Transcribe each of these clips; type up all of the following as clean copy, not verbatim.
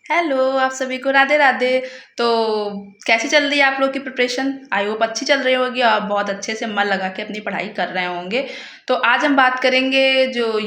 Hello, आप सभी को राधे राधे। तो कैसी चल रही है आप लोग की प्रिपरेशन? आई होप अच्छी चल रही होगी और बहुत अच्छे से मन लगा के अपनी पढ़ाई कर रहे होंगे। तो आज हम बात करेंगे जो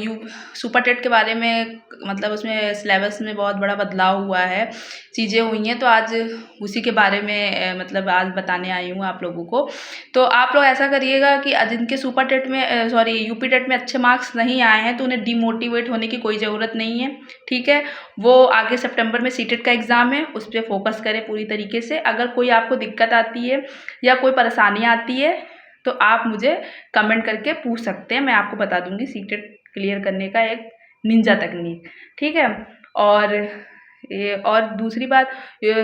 सुपर टेट के बारे में। मतलब उसमें सिलेबस में बहुत बड़ा बदलाव हुआ है, चीज़ें हुई हैं, तो आज उसी के बारे में मतलब आज बताने आई हूँ आप लोगों को। तो आप लोग ऐसा करिएगा कि जिनके सुपर टेट में सॉरी यूपी टेट में अच्छे मार्क्स नहीं आए हैं तो उन्हें डिमोटिवेट होने की कोई ज़रूरत नहीं है। ठीक है, वो आगे सितंबर में सीटेट का एग्ज़ाम है, उस पर फोकस करें पूरी तरीके से। अगर कोई आपको दिक्कत आती है या कोई परेशानी आती है तो आप मुझे कमेंट करके पूछ सकते हैं, मैं आपको बता दूंगी सीटेट क्लियर करने का एक निंजा तकनीक। ठीक है, और और दूसरी बात,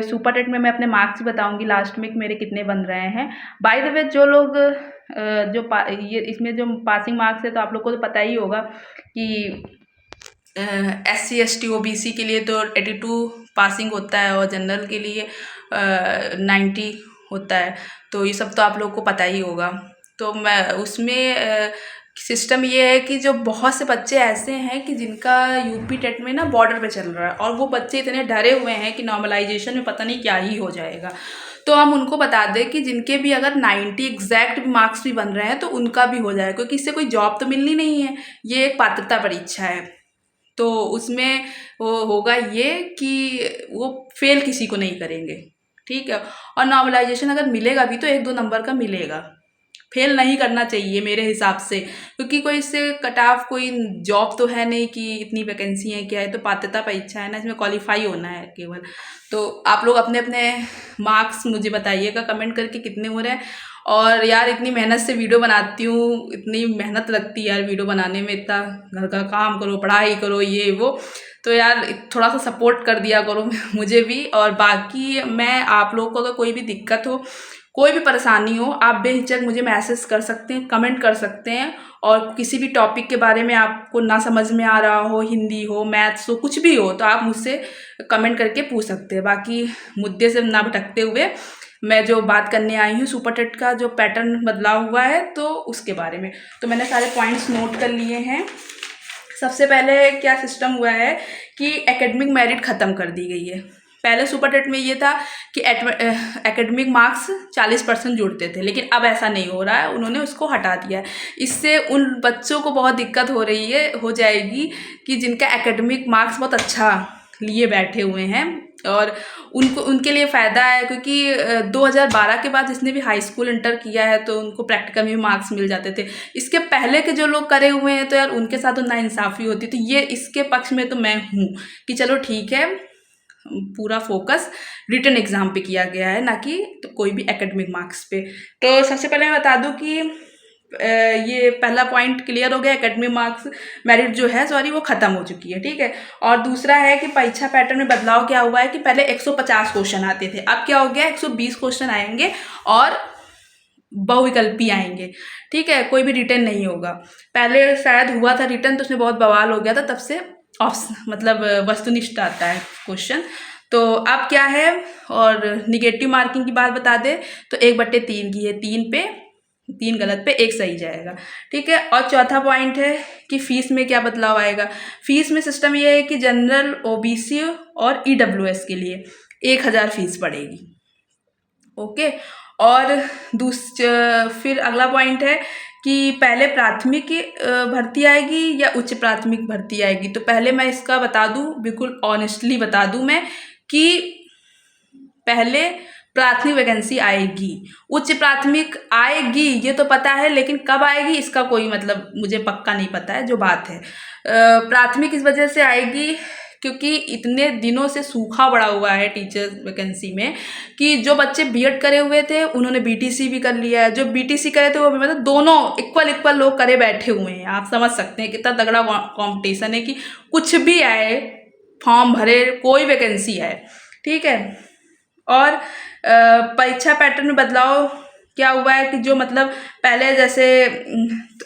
सुपर टेट में मैं अपने मार्क्स बताऊंगी लास्ट में कि मेरे कितने बन रहे हैं। बाय द वे जो लोग ये इसमें जो पासिंग मार्क्स है तो आप लोग को तो पता ही होगा कि SC ST OBC के लिए तो 82 पासिंग होता है और जनरल के लिए 90 होता है। तो ये सब तो आप लोग को पता ही होगा। तो मैं उसमें सिस्टम ये है कि जो बहुत से बच्चे ऐसे हैं कि जिनका यूपी टेट में ना बॉर्डर पे चल रहा है और वो बच्चे इतने डरे हुए हैं कि नॉर्मलाइजेशन में पता नहीं क्या ही हो जाएगा। तो हम उनको बता दें कि जिनके भी अगर 90 एग्जैक्ट भी मार्क्स भी बन रहे हैं तो उनका भी हो जाएगा, क्योंकि इससे कोई जॉब तो मिलनी नहीं है, ये एक पात्रता परीक्षा है। तो उसमें वो होगा ये कि वो फेल किसी को नहीं करेंगे। ठीक है, और नॉर्मलाइजेशन अगर मिलेगा भी तो 1-2 नंबर का मिलेगा, फेल नहीं करना चाहिए मेरे हिसाब से, क्योंकि कोई इससे कट ऑफ कोई जॉब तो है नहीं कि इतनी वैकेंसी है, क्या है, तो पात्रता परीक्षा है ना, इसमें क्वालिफाई होना है केवल। तो आप लोग अपने अपने मार्क्स मुझे बताइएगा कमेंट करके कितने हो रहे हैं। और यार इतनी मेहनत से वीडियो बनाती हूँ, इतनी मेहनत लगती है यार वीडियो बनाने में, इतना घर का काम करो, पढ़ाई करो, ये वो, तो यार थोड़ा सा सपोर्ट कर दिया करो मुझे भी। और बाकी मैं आप लोगों को अगर कोई भी दिक्कत हो, कोई भी परेशानी हो, आप बेहिचक मुझे मैसेज कर सकते हैं, कमेंट कर सकते हैं। और किसी भी टॉपिक के बारे में आपको ना समझ में आ रहा हो, हिंदी हो, मैथ्स हो, कुछ भी हो, तो आप मुझसे कमेंट करके पूछ सकते हैं। बाकी मुद्दे से ना भटकते हुए मैं जो बात करने आई हूँ सुपर टेट का जो पैटर्न बदलाव हुआ है तो उसके बारे में, तो मैंने सारे पॉइंट्स नोट कर लिए हैं। सबसे पहले क्या सिस्टम हुआ है कि एकेडमिक मेरिट ख़त्म कर दी गई है। पहले सुपर टेट में ये था कि एकेडमिक मार्क्स 40% जुड़ते थे, लेकिन अब ऐसा नहीं हो रहा है, उन्होंने उसको हटा दिया है। इससे उन बच्चों को बहुत दिक्कत हो जाएगी कि जिनका एकेडमिक मार्क्स बहुत अच्छा लिए बैठे हुए हैं, और उनके लिए फ़ायदा है, क्योंकि 2012 के बाद जिसने भी हाई स्कूल इंटर किया है तो उनको प्रैक्टिकल में मार्क्स मिल जाते थे। इसके पहले के जो लोग करे हुए हैं तो यार उनके साथ तो नाइंसाफ़ी होती। तो ये इसके पक्ष में तो मैं हूँ कि चलो ठीक है, पूरा फोकस रिटन एग्ज़ाम पे किया गया है, ना कि तो कोई भी एकेडमिक मार्क्स पे। तो सबसे पहले मैं बता दूँ कि ये पहला पॉइंट क्लियर हो गया, एकेडमिक मार्क्स मेरिट जो है सॉरी वो ख़त्म हो चुकी है। ठीक है, और दूसरा है कि परीक्षा पैटर्न में बदलाव क्या हुआ है कि पहले 150 क्वेश्चन आते थे, अब क्या हो गया 120 क्वेश्चन आएंगे और बहुविकल्पी आएंगे। ठीक है, कोई भी रिटर्न नहीं होगा। पहले शायद हुआ था रिटर्न तो उसमें बहुत बवाल हो गया था, तब से मतलब वस्तुनिष्ठ आता है क्वेश्चन। तो अब क्या है, और निगेटिव मार्किंग की बात बता दे तो 1/3 की है, 3 गलत पे 1 सही जाएगा। ठीक है, और चौथा पॉइंट है कि फीस में क्या बदलाव आएगा। फीस में सिस्टम ये है कि जनरल, OBC और EWS के लिए 1000 फीस पड़ेगी। ओके, और फिर अगला पॉइंट है कि पहले प्राथमिक भर्ती आएगी या उच्च प्राथमिक भर्ती आएगी। तो पहले मैं इसका बता दूं, बिल्कुल ऑनेस्टली बता दूं मैं कि पहले प्राथमिक वैकेंसी आएगी, उच्च प्राथमिक आएगी ये तो पता है, लेकिन कब आएगी इसका कोई मतलब मुझे पक्का नहीं पता है। जो बात है प्राथमिक इस वजह से आएगी क्योंकि इतने दिनों से सूखा पड़ा हुआ है टीचर वैकेंसी में कि जो बच्चे बीएड करे हुए थे उन्होंने बीटीसी भी कर लिया है, जो बीटीसी करे थे वो भी, मतलब दोनों इक्वल लोग करे बैठे हुए हैं। आप समझ सकते हैं कितना तगड़ा कंपटीशन है कि कुछ भी आए, फॉर्म भरे, कोई वैकेंसी आए। ठीक है, और परीक्षा पैटर्न में बदलाव क्या हुआ है कि जो मतलब पहले जैसे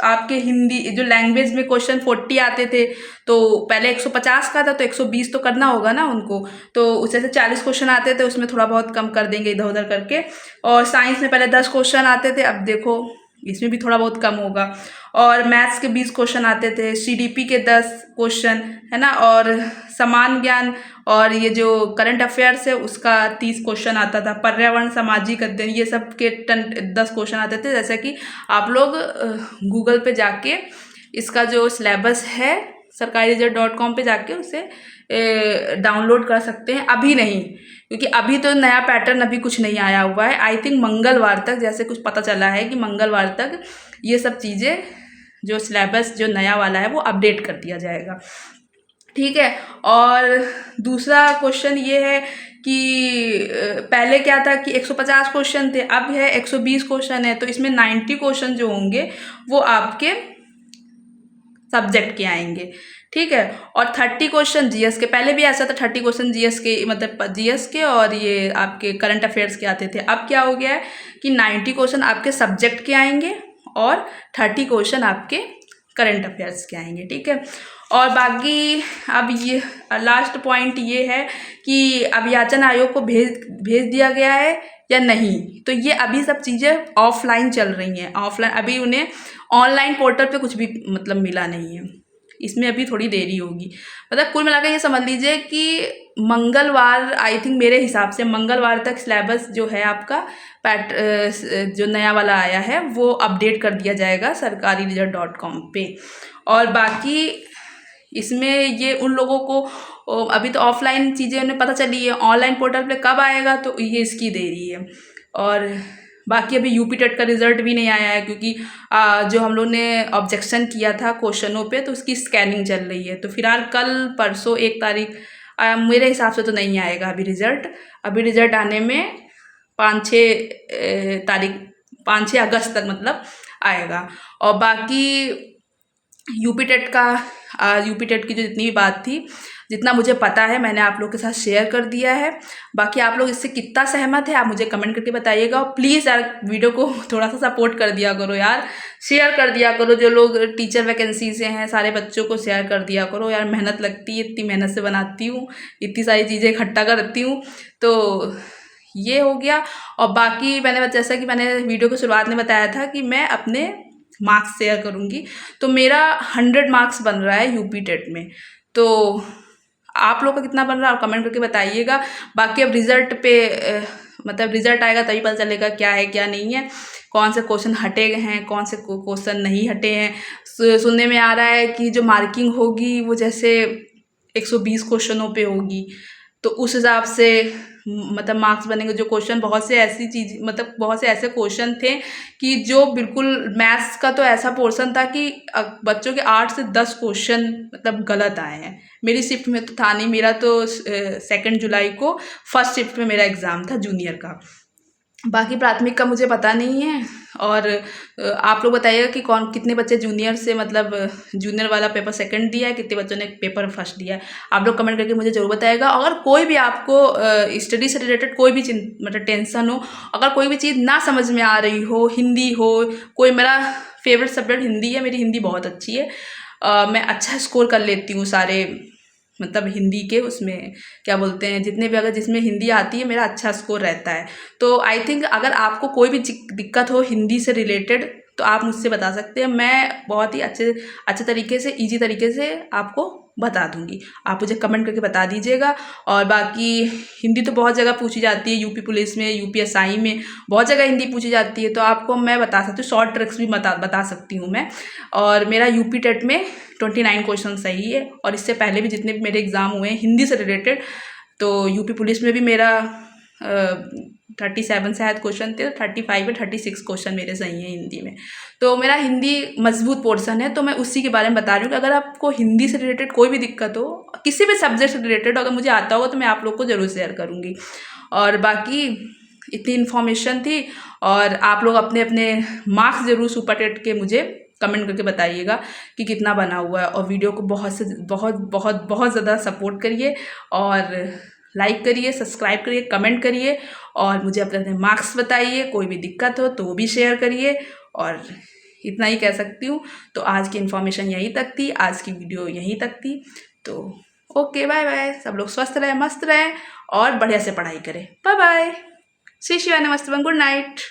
आपके हिंदी जो लैंग्वेज में क्वेश्चन 40 आते थे, तो पहले 150 का था तो 120 तो करना होगा ना उनको, तो उस जैसे 40 क्वेश्चन आते थे उसमें थोड़ा बहुत कम कर देंगे इधर उधर करके। और साइंस में पहले 10 क्वेश्चन आते थे, अब देखो इसमें भी थोड़ा बहुत कम होगा। और मैथ्स के 20 क्वेश्चन आते थे, सीडीपी के 10 क्वेश्चन, है ना, और समान ज्ञान और ये जो करंट अफेयर्स है उसका 30 क्वेश्चन आता था। पर्यावरण, सामाजिक अध्ययन, ये सब के 10 क्वेश्चन आते थे। जैसे कि आप लोग गूगल पे जाके इसका जो सिलेबस है sarkariresult.com पे जाके उसे डाउनलोड कर सकते हैं। अभी नहीं, क्योंकि अभी तो नया पैटर्न अभी कुछ नहीं आया हुआ है। आई थिंक मंगलवार तक, जैसे कुछ पता चला है कि मंगलवार तक ये सब चीज़ें जो सिलेबस जो नया वाला है वो अपडेट कर दिया जाएगा, ठीक है। और दूसरा क्वेश्चन ये है कि पहले क्या था कि 150 क्वेश्चन थे, अब है 120 क्वेश्चन है। तो इसमें 90 क्वेश्चन जो होंगे वो आपके सब्जेक्ट के आएंगे, ठीक है। और 30 क्वेश्चन जीएस के, पहले भी ऐसा था 30 क्वेश्चन जीएस के, मतलब जीएस के और ये आपके करंट अफेयर्स के आते थे। अब क्या हो गया है कि 90 क्वेश्चन आपके सब्जेक्ट के आएंगे और 30 क्वेश्चन आपके करंट अफेयर्स के आएंगे, ठीक है। और बाकी अब ये लास्ट पॉइंट ये है कि अभियाचन आयोग को भेज दिया गया है या नहीं। तो ये अभी सब चीज़ें ऑफलाइन चल रही हैं, ऑफलाइन, अभी उन्हें ऑनलाइन पोर्टल पे कुछ भी मतलब मिला नहीं है। इसमें अभी थोड़ी देरी होगी। मतलब कुल मिलाकर ये समझ लीजिए कि मंगलवार, आई थिंक मेरे हिसाब से मंगलवार तक सिलेबस जो है आपका जो नया वाला आया है वो अपडेट कर दिया जाएगा sarkariresult.com पे। और बाकी इसमें ये उन लोगों को अभी तो ऑफलाइन चीज़ें उन्हें पता चली है, ऑनलाइन पोर्टल पे कब आएगा तो ये इसकी देरी है। और बाकी अभी यूपी टेट का रिजल्ट भी नहीं आया है, क्योंकि जो हम लोग ने ऑब्जेक्शन किया था क्वेश्चनों पे तो उसकी स्कैनिंग चल रही है। तो फिलहाल कल परसों 1 तारीख मेरे हिसाब से तो नहीं आएगा अभी रिजल्ट। अभी रिजल्ट आने में 5-6 अगस्त तक मतलब आएगा। और बाकी यूपी टेट की जो जितनी भी बात थी, जितना मुझे पता है मैंने आप लोग के साथ शेयर कर दिया है। बाकी आप लोग इससे कितना सहमत है आप मुझे कमेंट करके बताइएगा। और प्लीज़ यार वीडियो को थोड़ा सा सपोर्ट कर दिया करो यार, शेयर कर दिया करो। जो लोग टीचर वैकेंसी से हैं सारे बच्चों को शेयर कर दिया करो यार। मेहनत लगती है, इतनी मेहनत से बनाती हूँ, इतनी सारी चीज़ें इकट्ठा करती हूँ। तो ये हो गया। और बाकी मैंने जैसा कि मैंने वीडियो की शुरुआत में बताया था कि मैं अपने मार्क्स शेयर करूँगी। तो मेरा 100 मार्क्स बन रहा है यूपी टेट में। तो आप लोग का कितना बन रहा है आप कमेंट करके बताइएगा। बाकी अब रिजल्ट पे मतलब रिजल्ट आएगा तभी पता चलेगा क्या है क्या नहीं है, कौन से क्वेश्चन हटे हैं, कौन से क्वेश्चन नहीं हटे हैं। सुनने में आ रहा है कि जो मार्किंग होगी वो जैसे 120 क्वेश्चनों पे होगी, तो उस हिसाब से मतलब मार्क्स बनेंगे। जो क्वेश्चन बहुत से ऐसी चीज़ मतलब बहुत से ऐसे क्वेश्चन थे कि जो बिल्कुल मैथ्स का तो ऐसा पोर्शन था कि बच्चों के 8 से 10 क्वेश्चन मतलब गलत आए हैं। मेरी शिफ्ट में तो था नहीं, मेरा तो 2 जुलाई को फर्स्ट शिफ्ट में मेरा एग्ज़ाम था जूनियर का। बाकी प्राथमिक का मुझे पता नहीं है। और आप लोग बताइएगा कि कितने बच्चे जूनियर से मतलब जूनियर वाला पेपर सेकंड दिया है, कितने बच्चों ने पेपर फर्स्ट दिया है। आप लोग कमेंट करके मुझे ज़रूर बताइएगा। अगर कोई भी आपको स्टडी से रिलेटेड कोई भी मतलब टेंशन हो, अगर कोई भी चीज़ ना समझ में आ रही हो, हिंदी हो, कोई मेरा फेवरेट सब्जेक्ट हिंदी है, मेरी हिंदी बहुत अच्छी है, मैं अच्छा स्कोर कर लेती हूँ सारे मतलब हिंदी के उसमें क्या बोलते हैं जितने भी अगर जिसमें हिंदी आती है मेरा अच्छा स्कोर रहता है। तो आई थिंक अगर आपको कोई भी दिक्कत हो हिंदी से रिलेटेड तो आप मुझसे बता सकते हैं। मैं बहुत ही अच्छे तरीके से ईजी तरीके से आपको बता दूंगी। आप मुझे कमेंट करके बता दीजिएगा। और बाकी हिंदी तो बहुत जगह पूछी जाती है, यूपी पुलिस में, यूपीएसआई में बहुत जगह हिंदी पूछी जाती है। तो आपको मैं बता सकती हूँ, शॉर्ट ट्रिक्स भी बता सकती हूँ मैं। और मेरा यूपी टेट में 29 क्वेश्चन सही है। और इससे पहले भी जितने भी मेरे एग्ज़ाम हुए हैं हिंदी से रिलेटेड, तो यूपी पुलिस में भी मेरा 37 शायद क्वेश्चन थे, 35 या 36 क्वेश्चन मेरे सही हैं हिंदी में। तो मेरा हिंदी मजबूत पोर्शन है, तो मैं उसी के बारे में बता रही हूँ कि अगर आपको हिंदी से रिलेटेड कोई भी दिक्कत हो, किसी भी सब्जेक्ट से रिलेटेड अगर मुझे आता होगा तो मैं आप लोग को ज़रूर शेयर करूँगी। और बाकी इतनी इन्फॉर्मेशन थी। और आप लोग अपने अपने मार्क्स ज़रूर सुपर टेट के मुझे कमेंट करके बताइएगा कि कितना बना हुआ है। और वीडियो को बहुत ज़्यादा सपोर्ट करिए और लाइक करिए, सब्सक्राइब करिए, कमेंट करिए और मुझे अपने अपने मार्क्स बताइए। कोई भी दिक्कत हो तो वो भी शेयर करिए। और इतना ही कह सकती हूँ। तो आज की इन्फॉर्मेशन यहीं तक थी, आज की वीडियो यहीं तक थी। तो ओके, बाय बाय। सब लोग स्वस्थ रहें, मस्त रहें और बढ़िया से पढ़ाई करें। बाय बाय, श्री शिवाय, नमस्ते, गुड नाइट।